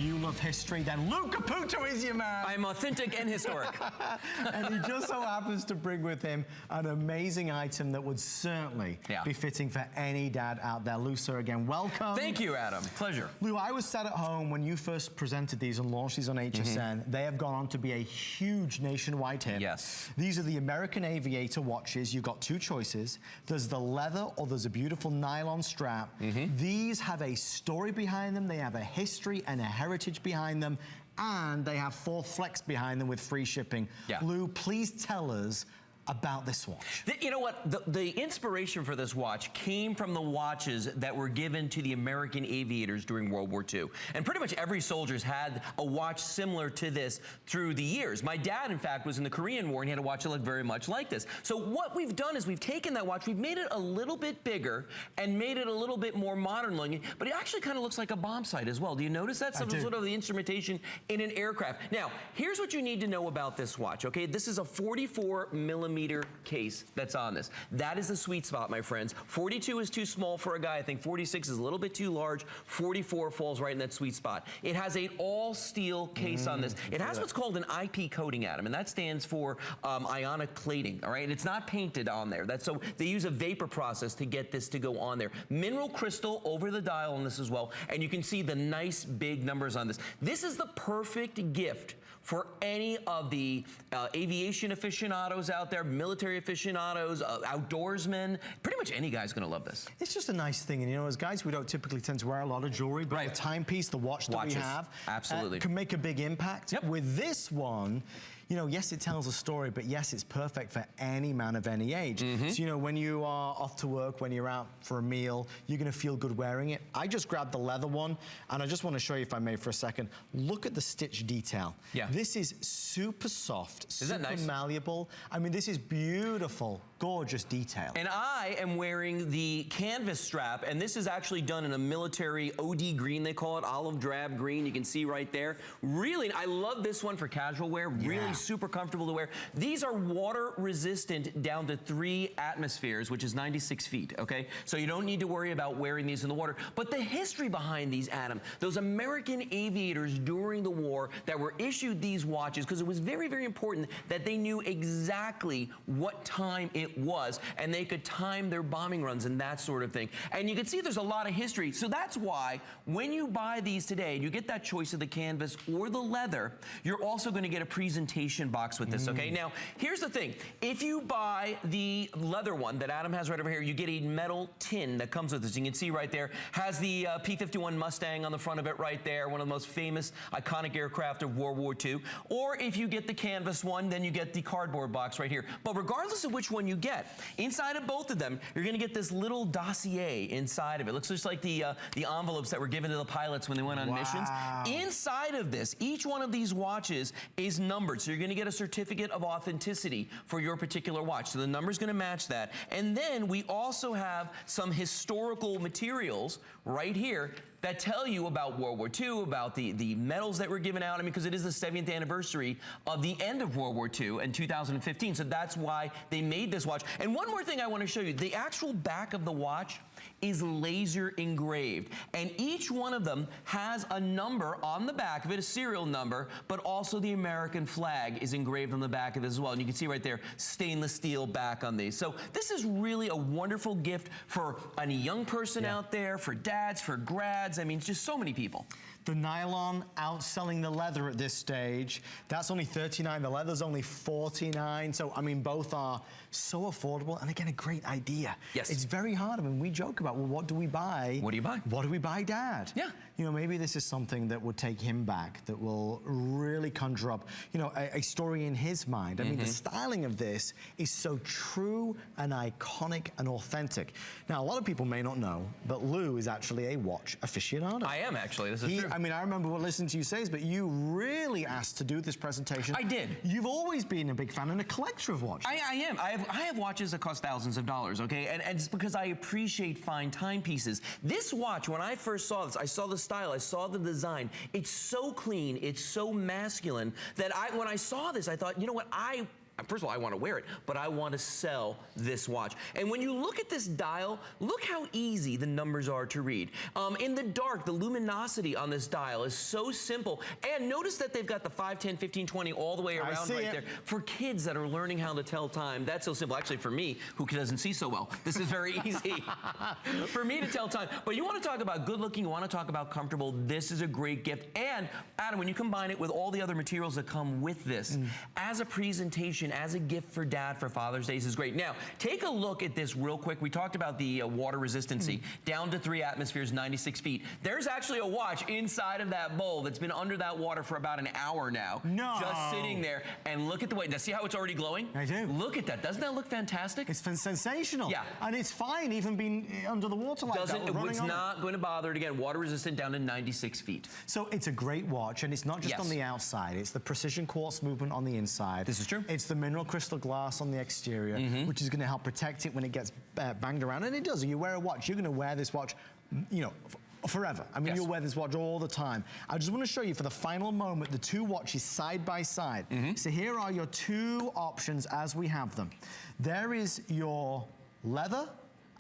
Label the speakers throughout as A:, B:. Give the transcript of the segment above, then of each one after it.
A: You love history, then Lou Caputo is your man.
B: I'm authentic and historic.
A: And he just so happens to bring with him an amazing item that would certainly be fitting for any dad out there. Lou, sir, again, welcome.
B: Thank you, Adam. Pleasure.
A: Lou, I was sat at home when you first presented these and launched these on HSN. They have gone on to be a huge nationwide hit.
B: Yes.
A: These are the American Aviator watches. You've got two choices. There's the leather or there's a beautiful nylon strap. These have a story behind them. They have a history and a heritage behind them, and they have 4 flex behind them with free shipping. Lou, please tell us about this watch.
B: You know what? The inspiration for this watch came from the watches that were given to the American aviators during World War II. And pretty much every soldier's had a watch similar to this through the years. My dad, in fact, was in the Korean War and he had a watch that looked very much like this. So what we've done is we've taken that watch, we've made it a little bit bigger and made it a little bit more modern looking, but it actually kind of looks like a bomb sight as well. Do you notice that? Some sort of the instrumentation in an aircraft. Now, here's what you need to know about this watch, okay? This is a 44mm case that's on this. That is the sweet spot, my friends. 42 is too small for a guy. I think 46 is a little bit too large. 44 falls right in that sweet spot. It has an all-steel case on this. It has what's called an IP coating, Adam, and that stands for ionic plating, all right? And it's not painted on there. So they use a vapor process to get this to go on there. Mineral crystal over the dial on this as well, and you can see the nice big numbers on this. This is the perfect gift for any of the aviation aficionados out there, military aficionados, outdoorsmen. Pretty much any guy's gonna love this.
A: It's just a nice thing, and you know, as guys, we don't typically tend to wear a lot of jewelry, but the timepiece, the watch that we have, can make a big impact. With this one, you know, yes, it tells a story, but yes, it's perfect for any man of any age. So, you know, when you are off to work, when you're out for a meal, you're gonna feel good wearing it. I just grabbed the leather one, and I just wanna show you, if I may, for a second. Look at the stitch detail. This is super soft, super malleable. I mean, this is beautiful, gorgeous detail.
B: And I am wearing the canvas strap, and this is actually done in a military OD green, they call it, olive drab green. You can see right there. Really, I love this one for casual wear. Really super comfortable to wear. These are water resistant down to 3 atmospheres, which is 96 feet, okay? So you don't need to worry about wearing these in the water. But the history behind these, Adam, those American aviators during the war that were issued these watches, because it was very, very important that they knew exactly what time it was, and they could time their bombing runs and that sort of thing. And you can see there's a lot of history. So that's why when you buy these today, you get that choice of the canvas or the leather, you're also gonna get a presentation box with this, okay? Now, here's the thing. If you buy the leather one that Adam has right over here, you get a metal tin that comes with this. You can see right there, has the P-51 Mustang on the front of it right there, one of the most famous, iconic aircraft of World War II. Or if you get the canvas one, then you get the cardboard box right here. But regardless of which one you get, inside of both of them, you're gonna get this little dossier inside of it. It looks just like the envelopes that were given to the pilots when they went on missions. Inside of this, each one of these watches is numbered. So you're gonna get a certificate of authenticity for your particular watch. So the number's gonna match that. And then we also have some historical materials right here that tell you about World War II, about the medals that were given out. I mean, because it is the 70th anniversary of the end of World War II in 2015. So that's why they made this watch. And one more thing I want to show you, the actual back of the watch is laser engraved. And each one of them has a number on the back of it, a serial number, but also the American flag is engraved on the back of it as well. And you can see right there, stainless steel back on these. So this is really a wonderful gift for any young person out there, for dads, for grads. I mean, just so many people.
A: The nylon outselling the leather at this stage. That's only $39, the leather's only $49. So, I mean, both are so affordable, and again, a great idea. It's very hard. I mean, we joke about, well, what do we buy?
B: What do you buy?
A: What do we buy, Dad? You know, maybe this is something that would take him back, that will really conjure up, you know, a story in his mind. I mean, the styling of this is so true and iconic and authentic. Now, a lot of people may not know, but Lou is actually a watch aficionado.
B: I am, actually. This is true.
A: I mean, I remember listening to you say this, but you really asked to do this presentation.
B: I did.
A: You've always been a big fan and a collector of watches.
B: I am. I have watches that cost thousands of dollars, okay? And it's because I appreciate fine timepieces. This watch, when I first saw this, I saw the style, I saw the design. It's so clean, it's so masculine that when I saw this, I thought, you know what, I first of all, I want to wear it, but I want to sell this watch. And when you look at this dial, look how easy the numbers are to read. In the dark, the luminosity on this dial is so simple. And notice that they've got the 5, 10, 15, 20 all the way around right there. For kids that are learning how to tell time, that's so simple. Actually, for me, who doesn't see so well, this is very easy for me to tell time. But you want to talk about good looking, you want to talk about comfortable, this is a great gift. And Adam, when you combine it with all the other materials that come with this, as a presentation, as a gift for dad for Father's Day, is great. Now, take a look at this real quick. We talked about the water resistancy, down to 3 atmospheres, 96 feet. There's actually a watch inside of that bowl that's been under that water for about an hour now.
A: No.
B: Just sitting there, and look at the way, now see how it's already glowing?
A: I do.
B: Look at that. Doesn't that look fantastic?
A: It's sensational.
B: Yeah.
A: And it's fine even being under the water like that.
B: It's not going to bother it again. Water resistant down to 96 feet.
A: So it's a great watch, and it's not just on the outside. It's the precision quartz movement on the inside.
B: This is true.
A: It's the mineral crystal glass on the exterior, which is going to help protect it when it gets banged around. And it does. You wear a watch, you're going to wear this watch, you know, forever. I mean, you'll wear this watch all the time. I just want to show you for the final moment the two watches side by side. So here are your two options as we have them. There is your leather,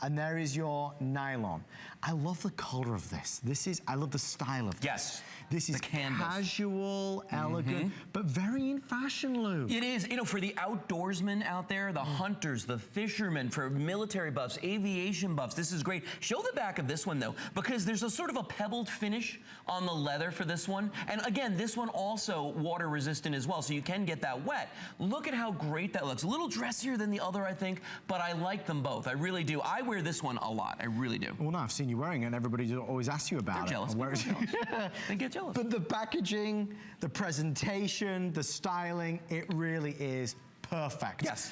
A: and there is your nylon. I love the color of this. I love the style of this. This is casual, elegant, but very in fashion, Lou.
B: It is. You know, for the outdoorsmen out there, the hunters, the fishermen, for military buffs, aviation buffs, this is great. Show the back of this one, though, because there's a sort of a pebbled finish on the leather for this one. And again, this one also water resistant as well, so you can get that wet. Look at how great that looks. A little dressier than the other, I think, but I like them both. I really do. I wear this one a lot. I really do.
A: Well, no, I've seen you wearing it, and everybody always asks you about it.
B: They're jealous. They get jealous.
A: But the packaging, the presentation, the styling, it really is perfect.
B: Yes.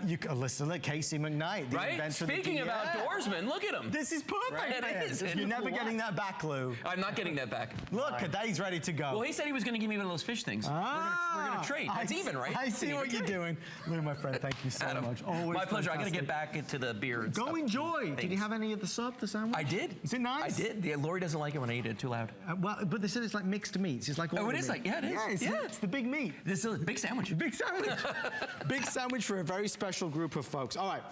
A: You can listen to Casey McKnight, the inventor of the
B: Speaking of outdoorsmen, look at him.
A: This is perfect.
B: Right? It is.
A: You're never getting that back, Lou.
B: I'm not getting that back.
A: Look, he's ready to go.
B: Well, he said he was going to give me one of those fish things. We're going to trade. That's even, right?
A: I see what you're doing. Lou, my friend, thank you so much. Always
B: my pleasure. I got to
A: fantastic.
B: get back into the beer and
A: Go
B: stuff.
A: enjoy.
B: Thanks.
A: Did you have any of the sub, the sandwich?
B: I did.
A: Is it nice?
B: I did. Yeah, Lori doesn't like it when I eat it. Too loud.
A: Well, but they said it's like mixed meats. It's like all
B: it is like, yeah, it is.
A: Yeah, it's the big meat.
B: This is a big sandwich.
A: Big sandwich. Big sandwich for a very special group of folks. All right.